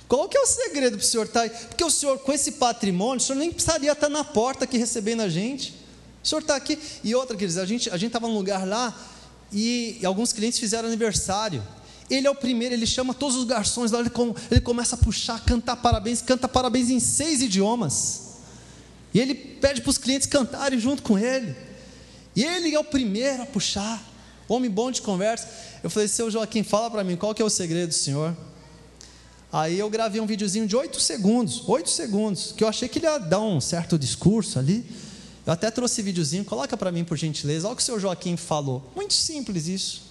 Qual que é o segredo para o senhor estar aí? Porque o senhor, com esse patrimônio, o senhor nem precisaria estar na porta aqui recebendo a gente. O senhor está aqui. E outra, queridos, a gente estava num lugar lá e alguns clientes fizeram aniversário. Ele é o primeiro, ele chama todos os garçons lá, ele começa a puxar, canta parabéns em 6 idiomas. E ele pede para os clientes cantarem junto com ele. E ele é o primeiro a puxar. Homem bom de conversa. Eu falei, seu Joaquim, fala para mim, qual que é o segredo do senhor? Aí eu gravei um videozinho de 8 segundos, que eu achei que ele ia dar um certo discurso ali. Eu até trouxe videozinho, coloca para mim por gentileza. Olha o que o seu Joaquim falou, muito simples isso.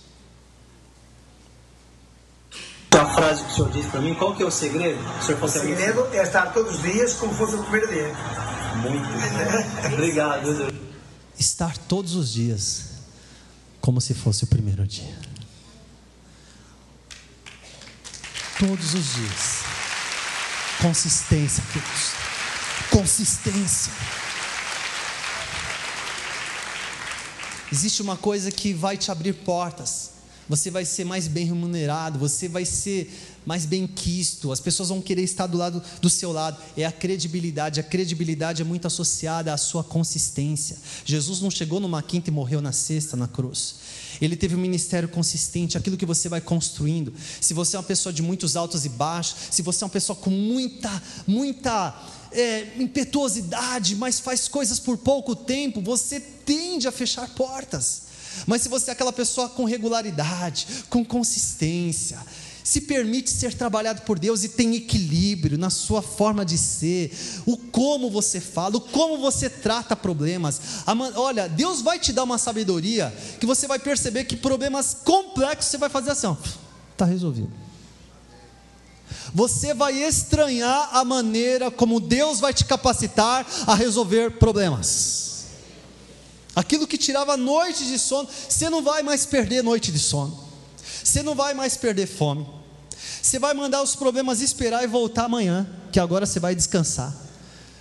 A frase que o senhor disse para mim, qual que é o segredo? O segredo é estar todos os dias como fosse o primeiro dia. Muito obrigado. Estar todos os dias como se fosse o primeiro dia. Todos os dias. Consistência, queridos. Consistência. Existe uma coisa que vai te abrir portas. Você vai ser mais bem remunerado, você vai ser mais bem quisto, as pessoas vão querer estar do seu lado. É a credibilidade é muito associada à sua consistência. Jesus não chegou numa quinta e morreu na sexta na cruz. Ele teve um ministério consistente, aquilo que você vai construindo. Se você é uma pessoa de muitos altos e baixos, se você é uma pessoa com muita impetuosidade, mas faz coisas por pouco tempo, você tende a fechar portas. Mas se você é aquela pessoa com regularidade, com consistência, se permite ser trabalhado por Deus e tem equilíbrio na sua forma de ser, o como você fala, o como você trata problemas, olha, Deus vai te dar uma sabedoria, que você vai perceber que problemas complexos você vai fazer assim, ó, está resolvido. Você vai estranhar a maneira como Deus vai te capacitar a resolver problemas. Aquilo que tirava noite de sono, você não vai mais perder noite de sono. Você não vai mais perder fome. Você vai mandar os problemas esperar e voltar amanhã, que agora você vai descansar.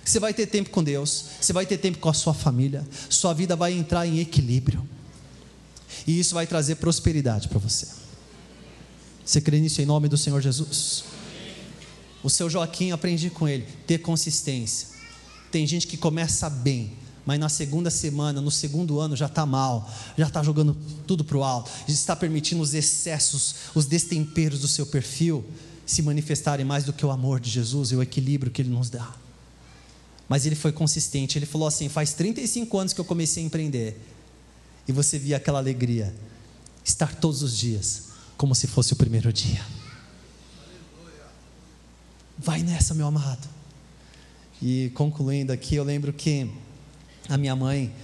Você vai ter tempo com Deus, você vai ter tempo com a sua família. Sua vida vai entrar em equilíbrio. E isso vai trazer prosperidade para você. Você crê nisso em nome do Senhor Jesus? O seu Joaquim, aprendi com ele, ter consistência. Tem gente que começa bem, mas na segunda semana, no segundo ano já está mal, já está jogando tudo para o alto, já está permitindo os excessos, os destemperos do seu perfil se manifestarem mais do que o amor de Jesus e o equilíbrio que Ele nos dá. Mas ele foi consistente, ele falou assim, faz 35 anos que eu comecei a empreender, e você via aquela alegria, estar todos os dias, como se fosse o primeiro dia. Vai nessa, meu amado. E concluindo aqui, eu lembro que a minha mãe,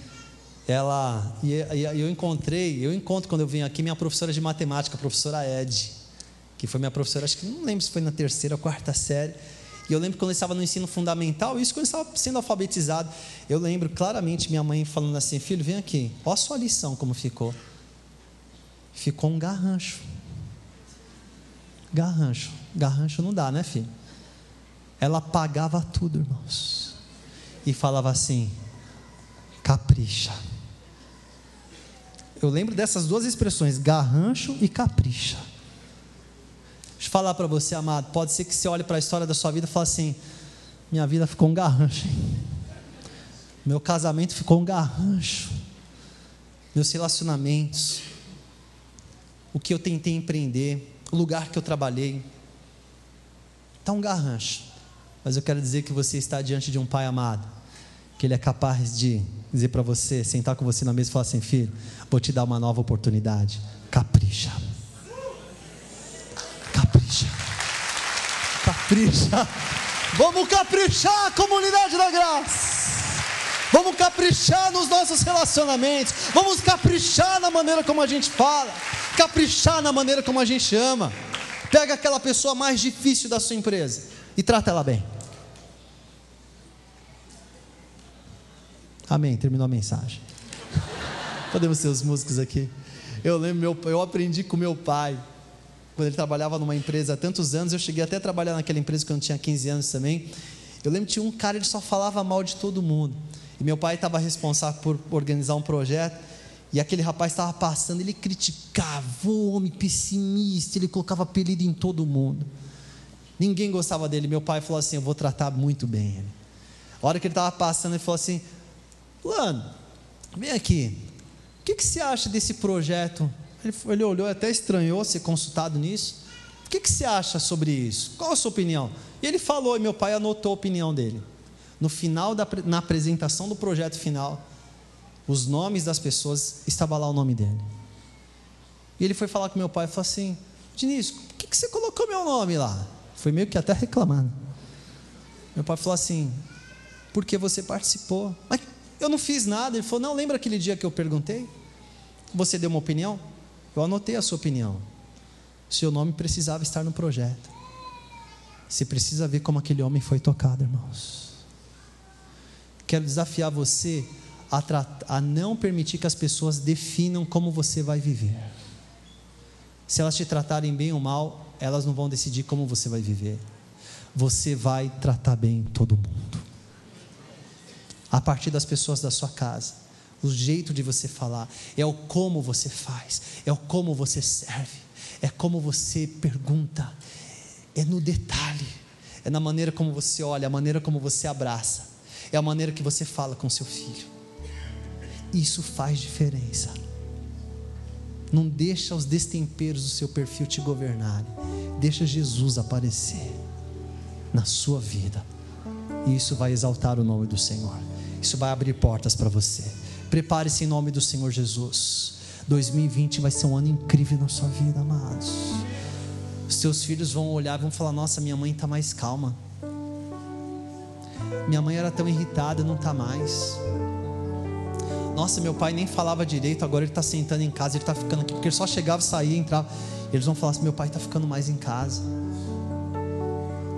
eu encontro quando eu venho aqui, minha professora de matemática, a professora Ed, que foi minha professora, acho que não lembro se foi na 3ª ou 4ª série, e eu lembro quando eu estava no ensino fundamental, isso quando eu estava sendo alfabetizado, eu lembro claramente minha mãe falando assim, filho, vem aqui, olha a sua lição como ficou um garrancho não dá, né, filho? Ela apagava tudo, irmãos, e falava assim, capricha. Eu lembro dessas 2 expressões, garrancho e capricha. falar para você, amado, pode ser que você olhe para a história da sua vida e fale assim: minha vida ficou um garrancho, hein? Meu casamento ficou um garrancho, meus relacionamentos, o que eu tentei empreender, o lugar que eu trabalhei, está um garrancho. Mas eu quero dizer que você está diante de um Pai amado, que Ele é capaz de dizer para você, sentar com você na mesa e falar assim: filho, vou te dar uma nova oportunidade, capricha, capricha, capricha. Vamos caprichar, comunidade da graça. Vamos caprichar nos nossos relacionamentos. Vamos caprichar na maneira como a gente fala, caprichar na maneira como a gente ama. Pega aquela pessoa mais difícil da sua empresa e trata ela bem. Amém, terminou a mensagem. Podemos ser os músicos aqui. Eu lembro, eu aprendi com meu pai, quando ele trabalhava numa empresa há tantos anos. Eu cheguei até a trabalhar naquela empresa quando eu tinha 15 anos também. Eu lembro que tinha um cara, ele só falava mal de todo mundo. E meu pai estava responsável por organizar um projeto. E aquele rapaz estava passando, ele criticava, o homem pessimista, ele colocava apelido em todo mundo. Ninguém gostava dele. Meu pai falou assim: eu vou tratar muito bem ele. A hora que ele estava passando, ele falou assim: fulano, vem aqui, o que você acha desse projeto? Ele olhou, até estranhou ser consultado nisso. O que você acha sobre isso? Qual a sua opinião? E ele falou, e meu pai anotou a opinião dele. No final, na apresentação do projeto final, os nomes das pessoas, estava lá o nome dele. E ele foi falar com meu pai e falou assim: Diniz, por que você colocou meu nome lá? Foi meio que até reclamando. Meu pai falou assim: porque você participou. Mas eu não fiz nada. Ele falou: não, lembra aquele dia que eu perguntei? Você deu uma opinião? Eu anotei a sua opinião. Seu nome precisava estar no projeto. Você precisa ver como aquele homem foi tocado, irmãos. Quero desafiar você a não permitir que as pessoas definam como você vai viver. Se elas te tratarem bem ou mal, elas não vão decidir como você vai viver. Você vai tratar bem todo mundo. A partir das pessoas da sua casa, o jeito de você falar, é o como você faz, é o como você serve, é como você pergunta, é no detalhe, é na maneira como você olha, a maneira como você abraça, é a maneira que você fala com seu filho. Isso faz diferença. Não deixa os destemperos do seu perfil te governarem. Deixa Jesus aparecer na sua vida. E isso vai exaltar o nome do Senhor. Isso vai abrir portas para você. Prepare-se em nome do Senhor Jesus. 2020 vai ser um ano incrível na sua vida, amados. Os seus filhos vão olhar e vão falar: nossa, minha mãe está mais calma. Minha mãe era tão irritada, não está mais. Nossa, meu pai nem falava direito, agora ele está sentando em casa, ele está ficando aqui, porque ele só chegava, saía, entrava. Eles vão falar assim: meu pai está ficando mais em casa.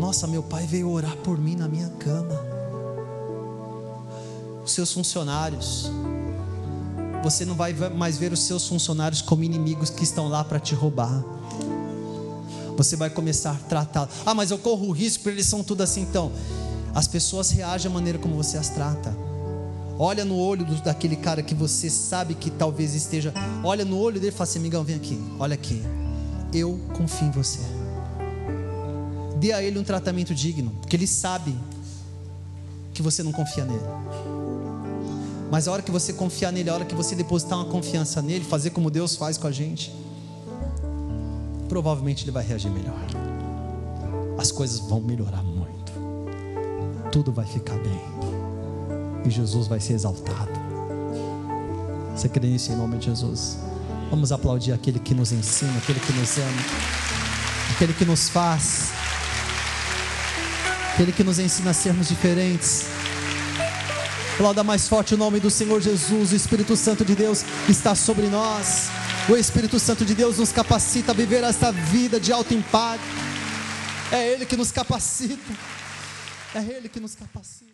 Nossa, meu pai veio orar por mim na minha cama. Os seus funcionários, você não vai mais ver os seus funcionários como inimigos que estão lá para te roubar. Você vai começar a tratá-los. Ah, mas eu corro o risco, porque eles são tudo assim. Então, as pessoas reagem à maneira como você as trata. Olha no olho daquele cara que você sabe que talvez esteja. Olha no olho dele e fala assim: amigão, vem aqui, olha aqui, eu confio em você. Dê a ele um tratamento digno, porque ele sabe que você não confia nele. Mas a hora que você confiar nele, a hora que você depositar uma confiança nele, fazer como Deus faz com a gente, provavelmente ele vai reagir melhor. As coisas vão melhorar muito. Tudo vai ficar bem. E Jesus vai ser exaltado. Você crê nisso em nome de Jesus? Vamos aplaudir aquele que nos ensina, aquele que nos ama, aquele que nos faz, aquele que nos ensina a sermos diferentes. Aplauda mais forte o nome do Senhor Jesus. O Espírito Santo de Deus está sobre nós. O Espírito Santo de Deus nos capacita a viver esta vida de alto impacto. É Ele que nos capacita. É Ele que nos capacita.